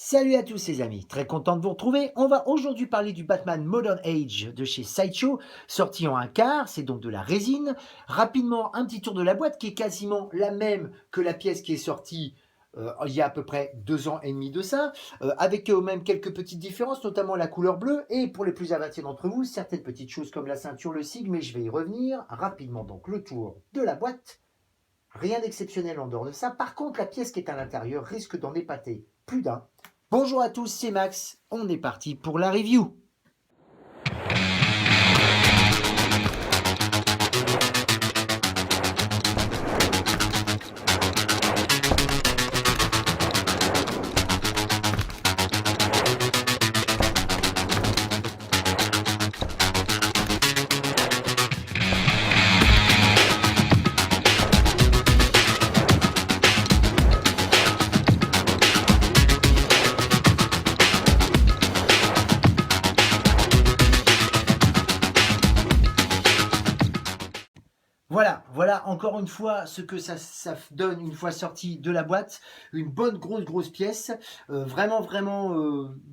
Salut à tous les amis, très content de vous retrouver. On va aujourd'hui parler du Batman Modern Age de chez Sideshow, sorti en un quart, c'est donc de la résine. Rapidement, un petit tour de la boîte qui est quasiment la même que la pièce qui est sortie il y a à peu près 2 ans et demi de ça, avec même quelques petites différences, notamment la couleur bleue, et pour les plus avertis d'entre vous, certaines petites choses comme la ceinture, le sigle, mais je vais y revenir rapidement. Donc le tour de la boîte, rien d'exceptionnel en dehors de ça. Par contre, la pièce qui est à l'intérieur risque d'en épater plus d'un. Bonjour à tous, c'est Max, on est parti pour la review. Voilà encore une fois ce que ça donne une fois sorti de la boîte. Une bonne grosse pièce, vraiment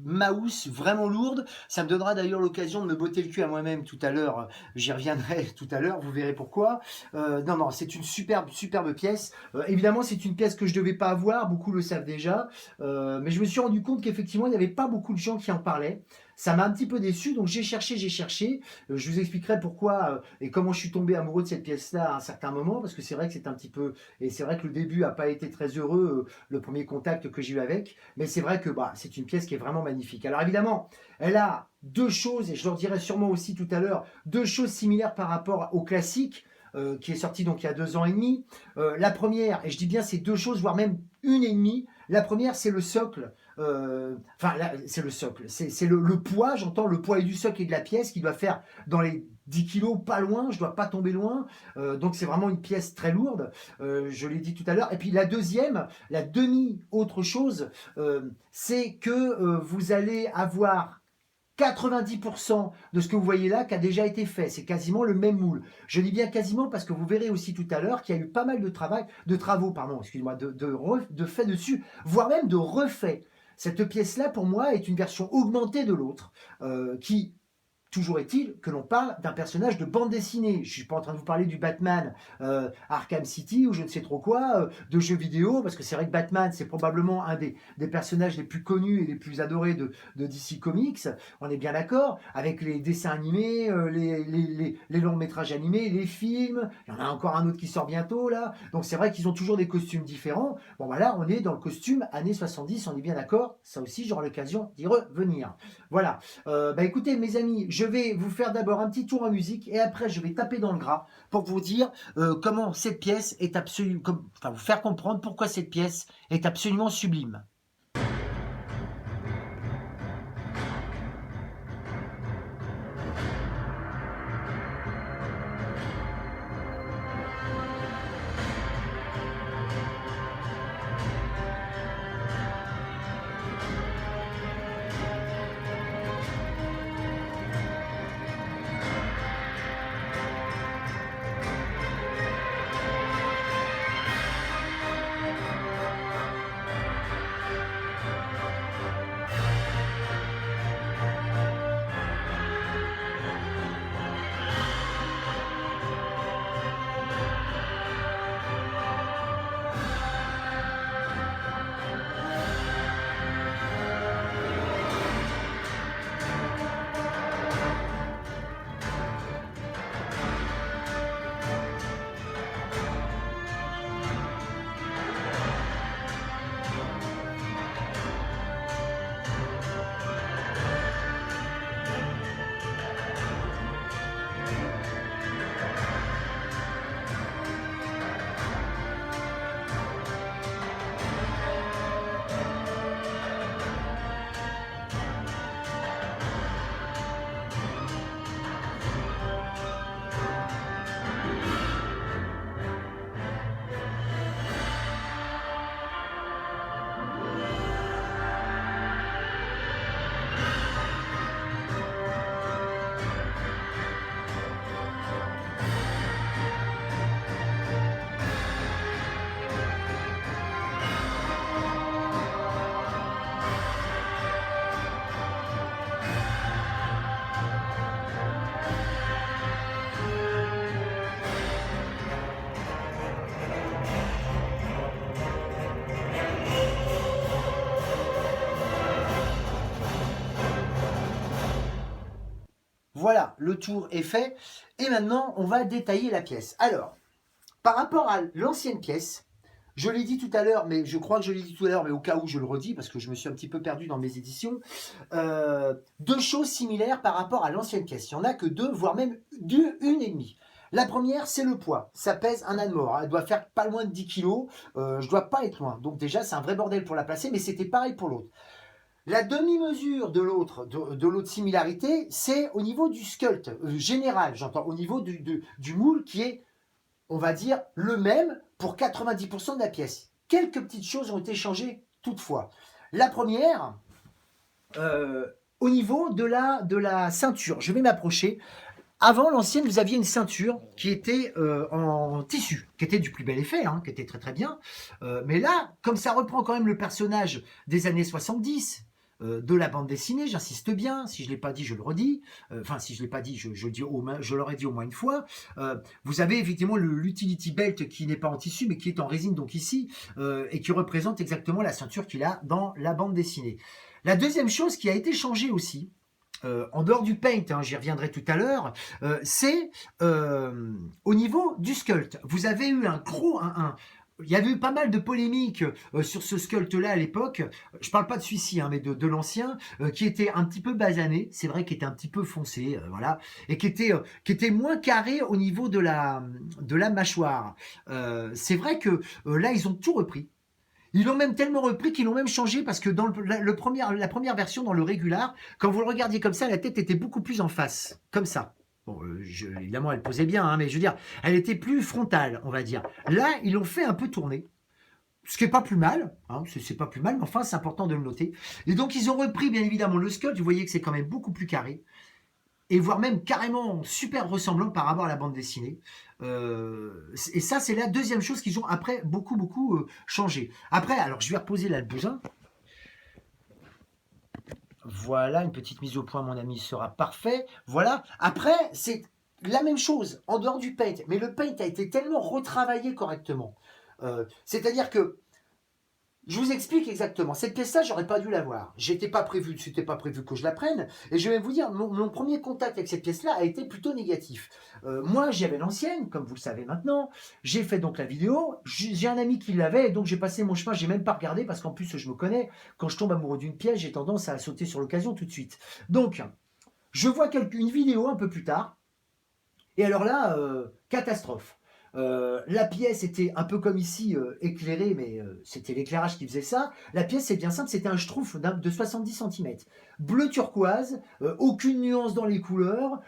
mouse, vraiment lourde. Ça me donnera d'ailleurs l'occasion de me botter le cul à moi-même tout à l'heure. J'y reviendrai tout à l'heure, vous verrez pourquoi. Non, c'est une superbe pièce. Évidemment, c'est une pièce que je ne devais pas avoir, beaucoup le savent déjà. Mais je me suis rendu compte qu'effectivement, il n'y avait pas beaucoup de gens qui en parlaient. Ça m'a un petit peu déçu, donc j'ai cherché. Je vous expliquerai pourquoi et comment je suis tombé amoureux de cette pièce-là à un certain moment, parce que c'est vrai que c'est un petit peu, et c'est vrai que le début n'a pas été très heureux, le premier contact que j'ai eu avec, mais c'est vrai que c'est une pièce qui est vraiment magnifique. Alors évidemment, elle a deux choses, et je leur dirai sûrement aussi tout à l'heure, deux choses similaires par rapport au classique, qui est sorti donc il y a 2 ans et demi. La première, et je dis bien c'est deux choses, voire même une et demie. La première, c'est le socle. C'est le socle. C'est le poids, j'entends le poids et du socle et de la pièce qui doit faire dans les 10 kilos, pas loin, je dois pas tomber loin. Donc c'est vraiment une pièce très lourde, je l'ai dit tout à l'heure. Et puis la deuxième, la demi-autre chose, c'est que vous allez avoir 90% de ce que vous voyez là qui a déjà été fait. C'est quasiment le même moule. Je dis bien quasiment parce que vous verrez aussi tout à l'heure qu'il y a eu pas mal de travaux, de faits dessus, voire même de refaits. Cette pièce-là, pour moi, est une version augmentée de l'autre, qui toujours est-il que l'on parle d'un personnage de bande dessinée. Je ne suis pas en train de vous parler du Batman Arkham City ou je ne sais trop quoi, de jeux vidéo, parce que c'est vrai que Batman, c'est probablement un des personnages les plus connus et les plus adorés de DC Comics, on est bien d'accord, avec les dessins animés, les longs métrages animés, les films, il y en a encore un autre qui sort bientôt là, donc c'est vrai qu'ils ont toujours des costumes différents. Bon voilà, on est dans le costume années 70, on est bien d'accord, ça aussi j'aurai l'occasion d'y revenir. Voilà, écoutez mes amis, je vais vous faire d'abord un petit tour en musique et après je vais taper dans le gras pour vous dire comment cette pièce est absolument, enfin vous faire comprendre pourquoi cette pièce est absolument sublime. Voilà, le tour est fait. Et maintenant, on va détailler la pièce. Alors, par rapport à l'ancienne pièce, je l'ai dit tout à l'heure, mais je crois que je l'ai dit tout à l'heure, mais au cas où je le redis, parce que je me suis un petit peu perdu dans mes éditions, deux choses similaires par rapport à l'ancienne pièce. Il n'y en a que deux, voire même une et demie. La première, c'est le poids. Ça pèse un âne mort. Elle doit faire pas loin de 10 kilos. Je ne dois pas être loin. Donc déjà, c'est un vrai bordel pour la placer, mais c'était pareil pour l'autre. La demi-mesure de l'autre similarité, c'est au niveau du sculpte général, j'entends, au niveau du moule qui est, on va dire, le même pour 90% de la pièce. Quelques petites choses ont été changées toutefois. La première, au niveau de la ceinture, je vais m'approcher. Avant, l'ancienne, vous aviez une ceinture qui était en tissu, qui était du plus bel effet, hein, qui était très très bien. Mais là, comme ça reprend quand même le personnage des années 70, de la bande dessinée, j'insiste bien, si je ne l'ai pas dit, je le redis, enfin si je ne l'ai pas dit, je l'aurais dit au moins une fois, vous avez effectivement l'utility belt qui n'est pas en tissu, mais qui est en résine, donc ici, et qui représente exactement la ceinture qu'il a dans la bande dessinée. La deuxième chose qui a été changée aussi, en dehors du paint, hein, j'y reviendrai tout à l'heure, c'est au niveau du sculpte. Vous avez eu il y avait eu pas mal de polémiques sur ce sculpte-là à l'époque. Je parle pas de celui-ci, hein, mais de l'ancien, qui était un petit peu basané. C'est vrai qu'il était un petit peu foncé, voilà, et qui était moins carré au niveau de la mâchoire. C'est vrai que là, ils ont tout repris. Ils l'ont même tellement repris qu'ils l'ont même changé parce que dans la première version, dans le régular, quand vous le regardiez comme ça, la tête était beaucoup plus en face, comme ça. Bon, évidemment, elle posait bien, hein, mais je veux dire, elle était plus frontale, on va dire. Là, ils l'ont fait un peu tourner, ce qui n'est pas plus mal, hein, c'est pas plus mal, mais enfin, c'est important de le noter. Et donc, ils ont repris, bien évidemment, le sculpt. Vous voyez que c'est quand même beaucoup plus carré, et voire même carrément super ressemblant par rapport à la bande dessinée. Et ça, c'est la deuxième chose qu'ils ont après beaucoup changé. Après, alors je vais reposer là le bousin. Voilà, une petite mise au point, mon ami, sera parfait. Voilà. Après, c'est la même chose en dehors du paint, mais le paint a été tellement retravaillé correctement. C'est-à-dire que je vous explique exactement. Cette pièce-là, j'aurais pas dû l'avoir. C'était pas prévu que je la prenne. Et je vais vous dire, mon premier contact avec cette pièce-là a été plutôt négatif. Moi, j'avais l'ancienne, comme vous le savez maintenant. J'ai fait donc la vidéo. J'ai un ami qui l'avait, et donc j'ai passé mon chemin. J'ai même pas regardé parce qu'en plus, je me connais. Quand je tombe amoureux d'une pièce, j'ai tendance à sauter sur l'occasion tout de suite. Donc, je vois une vidéo un peu plus tard. Et alors là, catastrophe. La pièce était un peu comme ici, éclairée, mais c'était l'éclairage qui faisait ça. La pièce, c'est bien simple, c'était un schtroumpf de 70 cm. Bleu turquoise, aucune nuance dans les couleurs.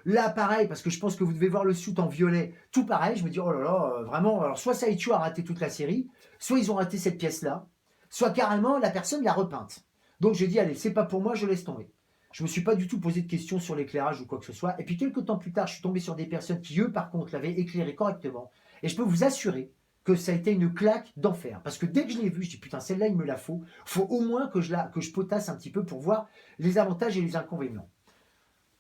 Là, pareil, parce que je pense que vous devez voir le suit en violet, tout pareil. Je me dis, oh là là, vraiment, alors soit Saichu a raté toute la série, soit ils ont raté cette pièce-là, soit carrément la personne l'a repeinte. Donc j'ai dit, allez, c'est pas pour moi, je laisse tomber. Je ne me suis pas du tout posé de questions sur l'éclairage ou quoi que ce soit. Et puis quelques temps plus tard, je suis tombé sur des personnes qui, eux, par contre, l'avaient éclairé correctement. Et je peux vous assurer que ça a été une claque d'enfer. Parce que dès que je l'ai vu, je dis putain, celle-là, il me la faut. Il faut au moins que je potasse un petit peu pour voir les avantages et les inconvénients.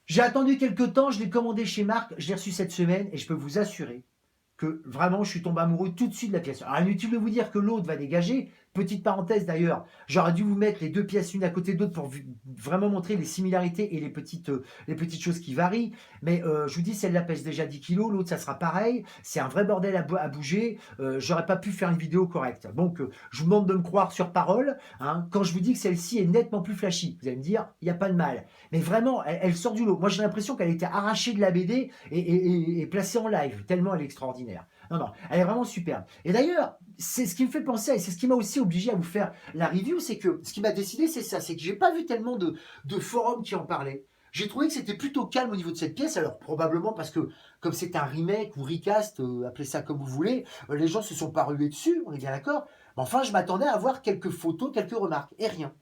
J'ai attendu quelques temps, je l'ai commandé chez Marc, je l'ai reçu cette semaine et je peux vous assurer que vraiment je suis tombé amoureux tout de suite de la pièce. Alors inutile de vous dire que l'autre va dégager. Petite parenthèse d'ailleurs, j'aurais dû vous mettre les deux pièces l'une à côté de l'autre pour vraiment montrer les similarités et les petites choses qui varient. Mais je vous dis, celle-là pèse déjà 10 kilos, l'autre ça sera pareil. C'est un vrai bordel à bouger. J'aurais pas pu faire une vidéo correcte. Donc je vous demande de me croire sur parole. Hein, quand je vous dis que celle-ci est nettement plus flashy, vous allez me dire, il n'y a pas de mal. Mais vraiment, elle sort du lot. Moi j'ai l'impression qu'elle a été arrachée de la BD et placée en live, tellement elle est extraordinaire. Non, elle est vraiment superbe. Et d'ailleurs, c'est ce qui me fait penser, et c'est ce qui m'a aussi obligé à vous faire la review, c'est que ce qui m'a décidé, c'est ça, c'est que j'ai pas vu tellement de forums qui en parlaient. J'ai trouvé que c'était plutôt calme au niveau de cette pièce, alors probablement parce que, comme c'est un remake ou recast, appelez ça comme vous voulez, les gens se sont pas rués dessus, on est bien d'accord. Mais enfin, je m'attendais à avoir quelques photos, quelques remarques, et rien.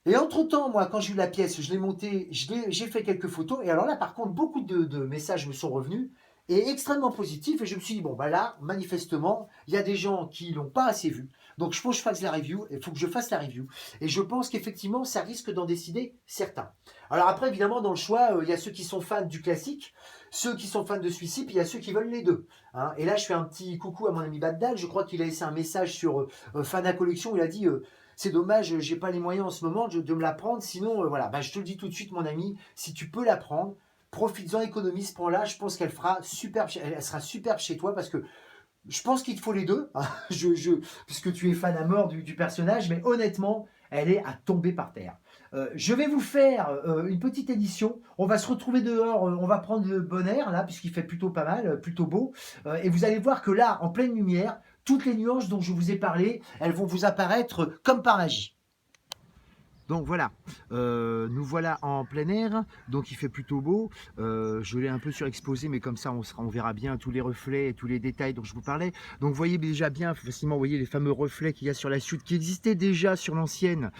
Et entre-temps, moi, quand j'ai eu la pièce, je l'ai montée, j'ai fait quelques photos, et alors là, par contre, beaucoup de messages me sont revenus, et extrêmement positifs, et je me suis dit, bon, bah là, manifestement, il y a des gens qui l'ont pas assez vu, donc je faut que je fasse la review, il faut que je fasse la review, et je pense qu'effectivement, ça risque d'en décider certains. Alors après, évidemment, dans le choix, il y a ceux qui sont fans du classique, ceux qui sont fans de celui-ci, puis il y a ceux qui veulent les deux. Hein. Et là, je fais un petit coucou à mon ami Baddal, je crois qu'il a laissé un message sur Fana Collection, il a dit... c'est dommage, j'ai pas les moyens en ce moment de me la prendre. Sinon, voilà, bah, je te le dis tout de suite, mon ami, si tu peux la prendre, profites-en, économise, prends-la, je pense qu'elle fera superbe, elle sera superbe chez toi parce que je pense qu'il te faut les deux, hein, puisque tu es fan à mort du personnage, mais honnêtement, elle est à tomber par terre. Je vais vous faire une petite édition. On va se retrouver dehors, on va prendre le bon air, là, puisqu'il fait plutôt pas mal, plutôt beau. Et vous allez voir que là, en pleine lumière, toutes les nuances dont je vous ai parlé, elles vont vous apparaître comme par magie. Donc voilà, nous voilà en plein air, donc il fait plutôt beau. Je l'ai un peu surexposé, mais comme ça on verra bien tous les reflets et tous les détails dont je vous parlais. Donc vous voyez déjà bien facilement, vous voyez les fameux reflets qu'il y a sur la suite, qui existaient déjà sur l'ancienne,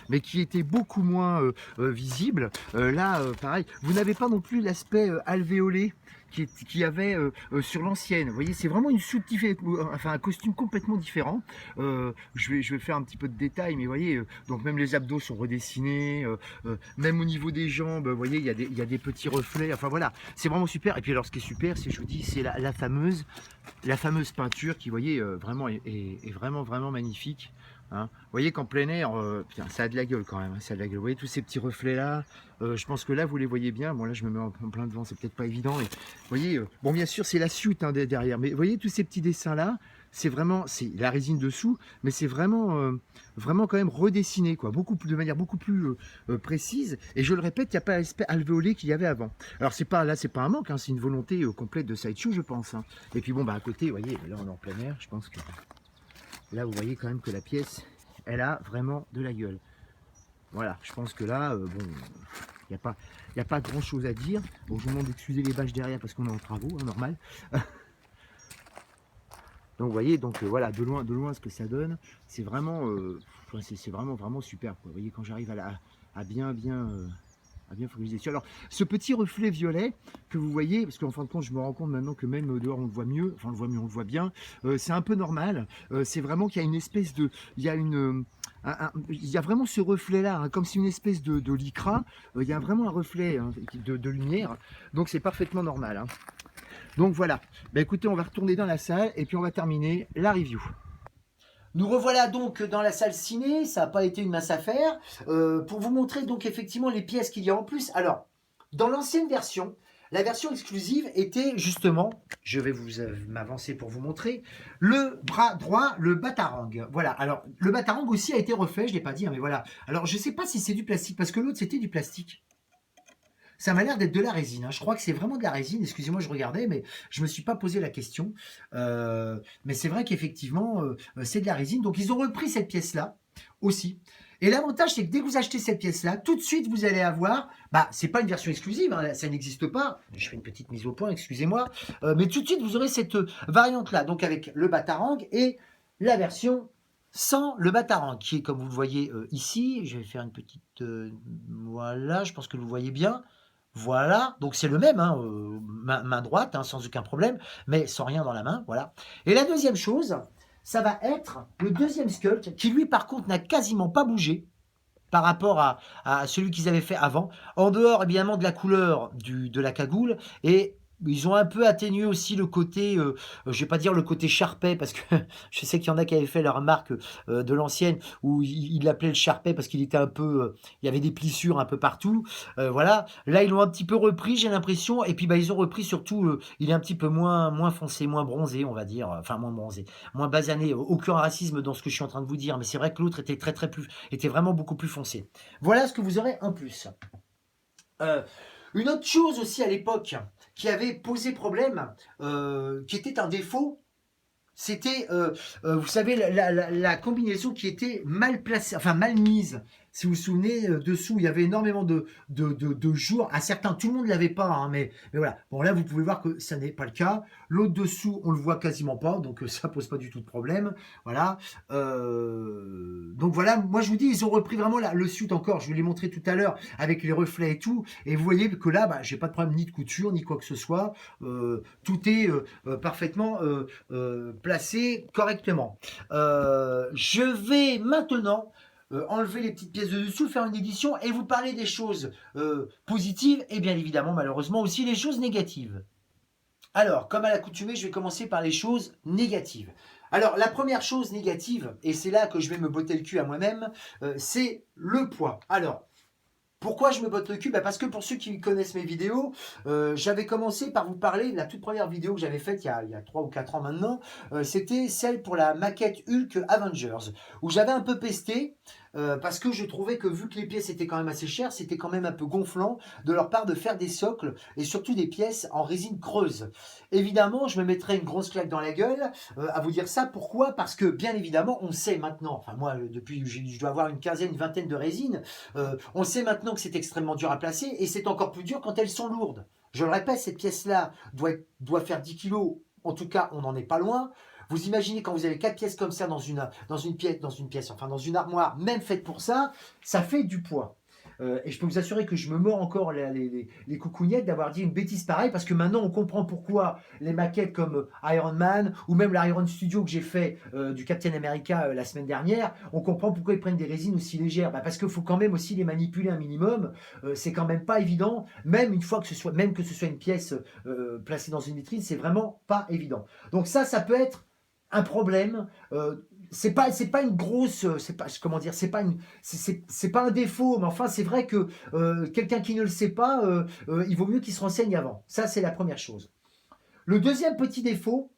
mais qui étaient beaucoup moins visibles. Là, pareil, vous n'avez pas non plus l'aspect alvéolé qui avait sur l'ancienne. Vous voyez, c'est vraiment une soupe enfin un costume complètement différent. Je vais faire un petit peu de détails, mais vous voyez, donc même les abdos sont redessinés, même au niveau des jambes, vous voyez, il y a des petits reflets. Enfin voilà, c'est vraiment super. Et puis alors, ce qui est super, c'est, je vous dis, c'est la fameuse peinture qui, vous voyez, vraiment est vraiment magnifique. Hein. Vous voyez qu'en plein air, putain, ça a de la gueule quand même, hein, ça a de la gueule. Vous voyez tous ces petits reflets là, je pense que là vous les voyez bien. Bon là je me mets en plein devant, c'est peut-être pas évident. Mais, vous voyez, bon bien sûr c'est la suite hein, derrière, mais vous voyez tous ces petits dessins là, c'est la résine dessous, mais c'est vraiment quand même redessiné quoi, de manière beaucoup plus précise. Et je le répète, il n'y a pas l'aspect alvéolé qu'il y avait avant. Alors c'est pas un manque, hein, c'est une volonté complète de Sideshow je pense. Hein. Et puis bon bah à côté, vous voyez, là on est en plein air, je pense que là, vous voyez quand même que la pièce, elle a vraiment de la gueule. Voilà, je pense que là, bon, il n'y a pas grand chose à dire. Bon, je vous demande d'excuser les bâches derrière parce qu'on est en travaux, hein, normal. Donc, vous voyez, donc voilà, de loin, ce que ça donne, c'est vraiment, c'est vraiment super. Quoi. Vous voyez, quand j'arrive à bien focaliser dessus. Alors, ce petit reflet violet que vous voyez, parce qu'en fin de compte, je me rends compte maintenant que même dehors, on le voit mieux, enfin, on le voit bien, c'est un peu normal. C'est vraiment qu'il y a une espèce de... Il y a il y a vraiment ce reflet-là, hein, comme si une espèce de lycra, il y a vraiment un reflet hein, de lumière, donc c'est parfaitement normal. Hein. Donc voilà, bah, écoutez, on va retourner dans la salle et puis on va terminer la review. Nous revoilà donc dans la salle ciné, ça n'a pas été une mince affaire, pour vous montrer donc effectivement les pièces qu'il y a en plus. Alors, dans l'ancienne version, la version exclusive était justement, je vais vous m'avancer pour vous montrer, le bras droit, le batarang. Voilà, alors le batarang aussi a été refait, je ne l'ai pas dit, hein, mais voilà. Alors je ne sais pas si c'est du plastique, parce que l'autre c'était du plastique. Ça m'a l'air d'être de la résine. Hein. Je crois que c'est vraiment de la résine. Excusez-moi, je regardais, mais je ne me suis pas posé la question. Mais c'est vrai qu'effectivement, c'est de la résine. Donc, ils ont repris cette pièce-là aussi. Et l'avantage, c'est que dès que vous achetez cette pièce-là, tout de suite, vous allez avoir... Bah, c'est pas une version exclusive, hein, ça n'existe pas. Je fais une petite mise au point, excusez-moi. Mais tout de suite, vous aurez cette variante-là. Donc, avec le batarang et la version sans le batarang, qui est, comme vous le voyez ici. Je vais faire une petite... voilà, je pense que vous voyez bien. Voilà, donc c'est le même, hein, main droite, hein, sans aucun problème, mais sans rien dans la main, voilà. Et la deuxième chose, ça va être le deuxième sculpt, qui lui par contre n'a quasiment pas bougé par rapport à celui qu'ils avaient fait avant, en dehors évidemment de la couleur de la cagoule, et ils ont un peu atténué aussi le côté, je vais pas dire le côté Sharpay, parce que je sais qu'il y en a qui avaient fait leur marque de l'ancienne, où ils l'appelaient le Sharpay parce qu'il était un peu, il y avait des plissures un peu partout, voilà. Là, ils l'ont un petit peu repris, j'ai l'impression, et puis bah, ils ont repris surtout, il est un petit peu moins foncé, moins bronzé, on va dire, enfin moins bronzé, moins basané, aucun racisme dans ce que je suis en train de vous dire, mais c'est vrai que l'autre était était vraiment beaucoup plus foncé. Voilà ce que vous aurez en plus. Une autre chose aussi à l'époque qui avait posé problème, qui était un défaut, c'était, vous savez, la combinaison qui était mal placée, enfin mal mise. Si vous vous souvenez, dessous, il y avait énormément de jours. À certains, tout le monde ne l'avait pas, hein, mais voilà. Bon, là, vous pouvez voir que ça n'est pas le cas. L'autre dessous, on le voit quasiment pas, donc ça pose pas du tout de problème. Voilà. Donc voilà, moi je vous dis, ils ont repris vraiment le suit encore. Je vous l'ai montré tout à l'heure avec les reflets et tout. Et vous voyez que là, bah, j'ai pas de problème ni de couture, ni quoi que ce soit. Tout est parfaitement placé correctement. Je vais maintenant enlever les petites pièces de dessous, faire une édition et vous parler des choses positives et bien évidemment malheureusement aussi les choses négatives. Alors, comme à l'accoutumée, je vais commencer par les choses négatives. Alors, la première chose négative, et c'est là que je vais me botter le cul à moi-même, c'est le poids. Alors, Pourquoi je me botte le cul? Parce que pour ceux qui connaissent mes vidéos, j'avais commencé par vous parler de la toute première vidéo que j'avais faite il y a 3 ou 4 ans maintenant. C'était celle pour la maquette Hulk Avengers, où j'avais un peu pesté, parce que je trouvais que vu que les pièces étaient quand même assez chères, c'était quand même un peu gonflant de leur part de faire des socles et surtout des pièces en résine creuse. Évidemment, je me mettrais une grosse claque dans la gueule à vous dire ça. Pourquoi? Parce que bien évidemment, on sait maintenant, enfin moi depuis je dois avoir une quinzaine, une vingtaine de résines, on sait maintenant que c'est extrêmement dur à placer et c'est encore plus dur quand elles sont lourdes. Je le répète, cette pièce-là doit faire 10 kilos. En tout cas, on n'en est pas loin. Vous imaginez quand vous avez 4 pièces comme ça enfin dans une armoire, même faite pour ça, ça fait du poids. Et je peux vous assurer que je me mords encore les coucougnettes d'avoir dit une bêtise pareille, parce que maintenant on comprend pourquoi les maquettes comme Iron Man ou même l'Iron Studio que j'ai fait du Captain America la semaine dernière, on comprend pourquoi ils prennent des résines aussi légères. Parce qu'il faut quand même aussi les manipuler un minimum. C'est quand même pas évident, même une fois que ce soit, même que ce soit une pièce placée dans une vitrine, c'est vraiment pas évident. Donc ça peut être un problème. C'est pas une grosse, c'est pas, comment dire, c'est pas un défaut, mais enfin c'est vrai que quelqu'un qui ne le sait pas, il vaut mieux qu'il se renseigne avant. Ça c'est la première chose. Le deuxième petit défaut,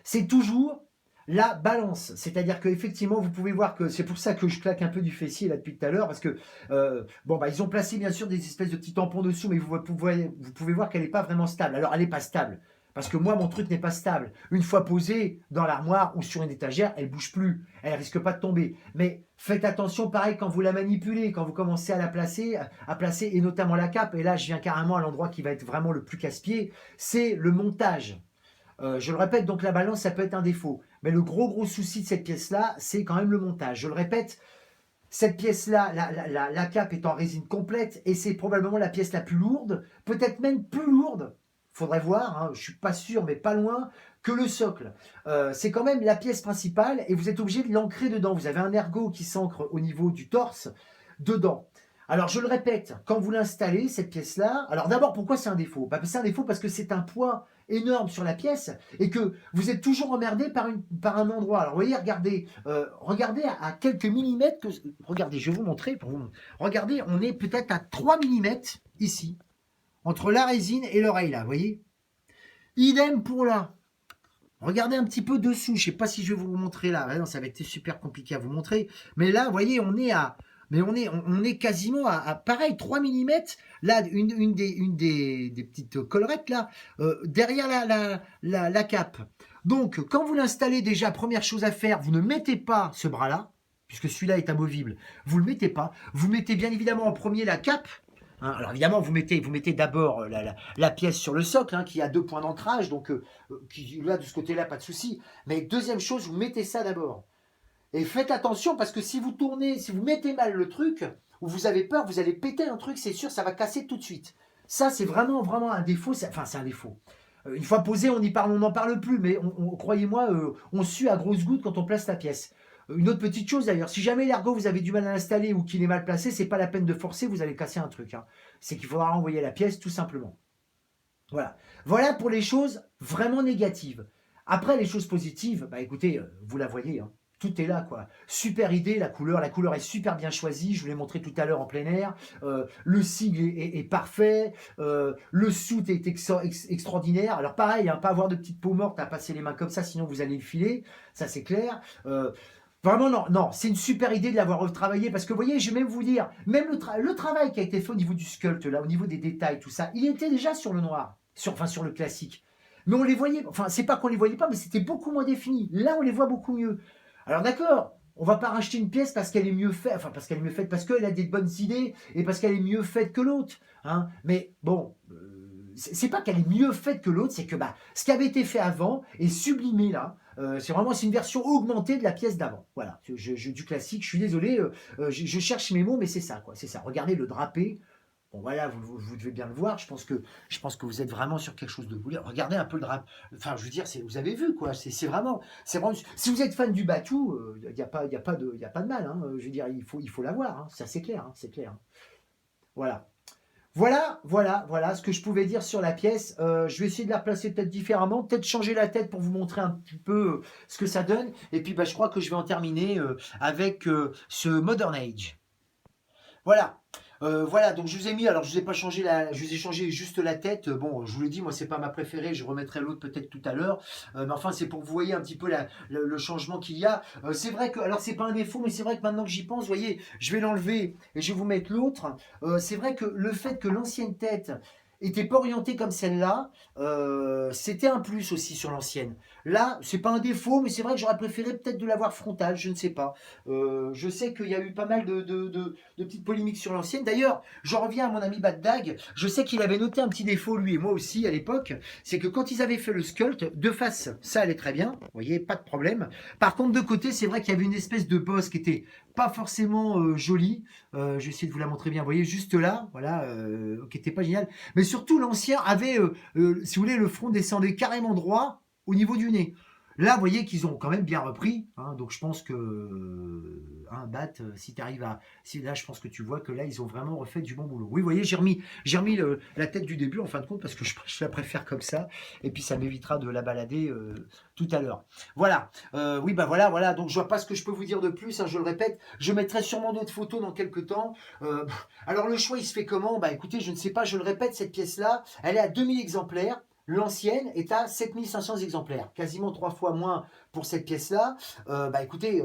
c'est toujours la balance. C'est-à-dire qu'effectivement, vous pouvez voir que c'est pour ça que je claque un peu du fessier là depuis tout à l'heure, parce que ils ont placé bien sûr des espèces de petits tampons dessous, mais vous pouvez voir qu'elle n'est pas vraiment stable. Alors elle n'est pas stable. Parce que moi, mon truc n'est pas stable. Une fois posée dans l'armoire ou sur une étagère, elle bouge plus. Elle risque pas de tomber. Mais faites attention, pareil, quand vous la manipulez, quand vous commencez à la placer, et notamment la cape. Et là, je viens carrément à l'endroit qui va être vraiment le plus casse-pied. C'est le montage. Je le répète, donc la balance, ça peut être un défaut. Mais le gros souci de cette pièce-là, c'est quand même le montage. Je le répète, cette pièce-là, la cape est en résine complète et c'est probablement la pièce la plus lourde, peut-être même plus lourde, faudrait voir, hein, je suis pas sûr, mais pas loin, que le socle. C'est quand même la pièce principale et vous êtes obligé de l'ancrer dedans. Vous avez un ergot qui s'ancre au niveau du torse dedans. Alors je le répète, quand vous l'installez, cette pièce-là, alors d'abord pourquoi c'est un défaut? C'est un défaut parce que c'est un poids énorme sur la pièce et que vous êtes toujours emmerdé par un endroit. Alors vous voyez, regardez à quelques millimètres, regardez, je vais vous montrer. Regardez, on est peut-être à 3 millimètres ici, entre la résine et l'oreille là, vous voyez. Idem pour là. Regardez un petit peu dessous, je ne sais pas si je vais vous montrer là, non, ça va être super compliqué à vous montrer, mais là, vous voyez, on est quasiment à pareil, 3 millimètres, là, une des petites collerettes là, derrière la cape. Donc, quand vous l'installez déjà, première chose à faire, vous ne mettez pas ce bras-là, puisque celui-là est amovible, vous ne le mettez pas, vous mettez bien évidemment en premier la cape. Hein, alors évidemment, vous mettez d'abord la pièce sur le socle, hein, qui a 2 points d'ancrage, donc là, de ce côté-là, pas de souci. Mais deuxième chose, vous mettez ça d'abord. Et faites attention, parce que si vous tournez, si vous mettez mal le truc, ou vous avez peur, vous allez péter un truc, c'est sûr, ça va casser tout de suite. Ça, c'est vraiment un défaut, enfin c'est un défaut. Une fois posé, on n'en parle plus, mais croyez-moi, on sue à grosses gouttes quand on place la pièce. Une autre petite chose d'ailleurs, si jamais l'ergot vous avez du mal à l'installer ou qu'il est mal placé, c'est pas la peine de forcer, vous allez casser un truc. Hein. C'est qu'il faudra renvoyer la pièce tout simplement. Voilà. Voilà pour les choses vraiment négatives. Après les choses positives, écoutez, vous la voyez, hein. Tout est là, quoi. Super idée, la couleur est super bien choisie, je vous l'ai montré tout à l'heure en plein air. Le sigle est parfait, le soute est extraordinaire. Alors pareil, hein, pas avoir de petites peaux mortes à passer les mains comme ça, sinon vous allez le filer, ça c'est clair. Vraiment, non, c'est une super idée de l'avoir retravaillé parce que vous voyez, je vais même vous dire, même le travail qui a été fait au niveau du sculpte, là, au niveau des détails, tout ça, il était déjà sur le noir, sur le classique. Mais on les voyait, enfin, c'est pas qu'on les voyait pas, mais c'était beaucoup moins défini. Là, on les voit beaucoup mieux. Alors d'accord, on va pas racheter une pièce parce qu'elle est mieux faite, parce qu'elle a des bonnes idées et parce qu'elle est mieux faite que l'autre. Hein. Mais bon, c'est pas qu'elle est mieux faite que l'autre, c'est que ce qui avait été fait avant est sublimé là. C'est une version augmentée de la pièce d'avant. Voilà, du classique. Je suis désolé, je cherche mes mots, mais c'est ça, quoi. C'est ça. Regardez le drapé. Bon voilà, vous devez bien le voir. Je pense que vous êtes vraiment sur quelque chose de vous. Regardez un peu le drap. Enfin, je veux dire, vous avez vu quoi. C'est vraiment. Si vous êtes fan du Batou, il n'y a pas de mal. Hein. Je veux dire, il faut l'avoir. Hein. Ça c'est clair. Hein, c'est clair. Voilà. Voilà ce que je pouvais dire sur la pièce. Je vais essayer de la replacer peut-être différemment, peut-être changer la tête pour vous montrer un petit peu ce que ça donne. Et puis je crois que je vais en terminer avec ce Modern Age. Voilà. Voilà, donc je vous ai mis, alors je vous ai pas changé je vous ai changé juste la tête. Bon, je vous l'ai dit, moi c'est pas ma préférée, je remettrai l'autre peut-être tout à l'heure. Mais enfin, c'est pour que vous voyez un petit peu le changement qu'il y a. C'est vrai que, alors c'est pas un défaut, mais c'est vrai que maintenant que j'y pense, vous voyez, je vais l'enlever et je vais vous mettre l'autre. C'est vrai que le fait que l'ancienne tête était pas orientée comme celle-là, c'était un plus aussi sur l'ancienne. Là, c'est pas un défaut, mais c'est vrai que j'aurais préféré peut-être de l'avoir frontale, je ne sais pas. Je sais qu'il y a eu pas mal de petites polémiques sur l'ancienne. D'ailleurs, j'en reviens à mon ami Bad Dag. Je sais qu'il avait noté un petit défaut, lui et moi aussi, à l'époque. C'est que quand ils avaient fait le sculpt, de face, ça allait très bien. Vous voyez, pas de problème. Par contre, de côté, c'est vrai qu'il y avait une espèce de bosse qui était pas forcément jolie. Je vais essayer de vous la montrer bien. Vous voyez, juste là, voilà, qui était pas génial. Mais surtout, l'ancien avait, si vous voulez, le front descendait carrément droit au niveau du nez. Là, vous voyez qu'ils ont quand même bien repris. Hein, donc, je pense que, Bat, si tu arrives à. Si, là, je pense que tu vois que là, ils ont vraiment refait du bon boulot. Oui, vous voyez, j'ai remis la tête du début, en fin de compte, parce que je la préfère comme ça. Et puis, ça m'évitera de la balader tout à l'heure. Voilà. Oui, bah voilà. Donc, je vois pas ce que je peux vous dire de plus. Hein, je le répète. Je mettrai sûrement d'autres photos dans quelques temps. Alors, le choix, il se fait comment? Bah, écoutez, je ne sais pas. Je le répète, cette pièce-là, elle est à 2000 exemplaires. L'ancienne est à 7500 exemplaires, quasiment 3 fois moins pour cette pièce-là. Bah écoutez,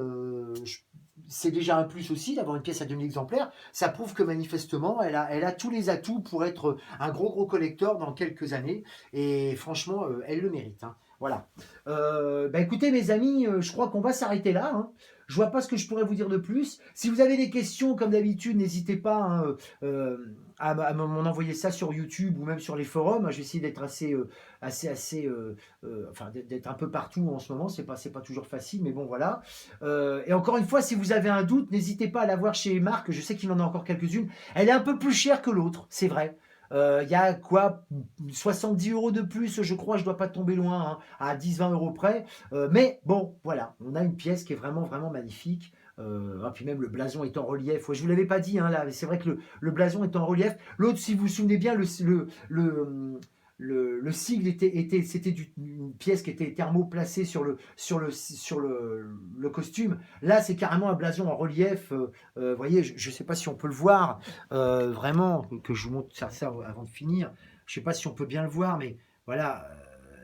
c'est déjà un plus aussi d'avoir une pièce à 2000 exemplaires. Ça prouve que manifestement, elle a tous les atouts pour être un gros collector dans quelques années. Et franchement, elle le mérite. Hein. Voilà. Bah écoutez mes amis, je crois qu'on va s'arrêter là. Hein. Je vois pas ce que je pourrais vous dire de plus. Si vous avez des questions, comme d'habitude, n'hésitez pas hein, à m'en envoyer ça sur YouTube ou même sur les forums. Je vais essayer d'être enfin d'être un peu partout en ce moment. C'est pas toujours facile, mais bon voilà. Et encore une fois, si vous avez un doute, n'hésitez pas à la voir chez Marc. Je sais qu'il en a encore quelques-unes. Elle est un peu plus chère que l'autre, c'est vrai. Il y a quoi 70 € de plus, je crois, je dois pas tomber loin, hein, à 10-20 € près. Mais bon, voilà, on a une pièce qui est vraiment magnifique. Puis même le blason est en relief. Ouais, je vous l'avais pas dit, hein, là, c'est vrai que le blason est en relief. L'autre, si vous vous souvenez bien, le sigle c'était une pièce qui était thermoplacée sur le costume. Là, c'est carrément un blason en relief. Vous voyez, je ne sais pas si on peut le voir. Vraiment, que je vous montre ça avant de finir. Je ne sais pas si on peut bien le voir, mais voilà.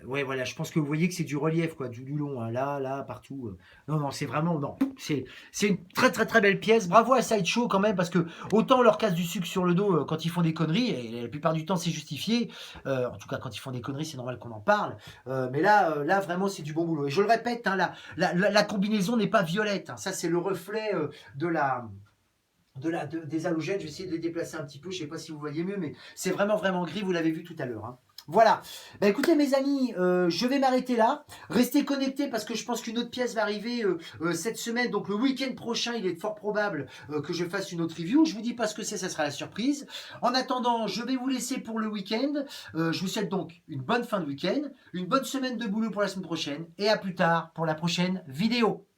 Ouais, voilà, je pense que vous voyez que c'est du relief, quoi, du long, hein, là, partout. Non, c'est vraiment, non, c'est une très belle pièce. Bravo à Sideshow quand même, parce que autant on leur casse du sucre sur le dos quand ils font des conneries, et la plupart du temps c'est justifié. En tout cas, quand ils font des conneries, c'est normal qu'on en parle. Mais là, vraiment, c'est du bon boulot. Et je le répète, hein, la combinaison n'est pas violette. Hein. Ça, c'est le reflet des halogènes. Je vais essayer de les déplacer un petit peu. Je ne sais pas si vous voyez mieux, mais c'est vraiment gris. Vous l'avez vu tout à l'heure. Hein. Voilà. Bah, écoutez mes amis, je vais m'arrêter là. Restez connectés parce que je pense qu'une autre pièce va arriver cette semaine. Donc le week-end prochain, il est fort probable que je fasse une autre review. Je vous dis pas ce que c'est, ça sera la surprise. En attendant, je vais vous laisser pour le week-end. Je vous souhaite donc une bonne fin de week-end, une bonne semaine de boulot pour la semaine prochaine et à plus tard pour la prochaine vidéo.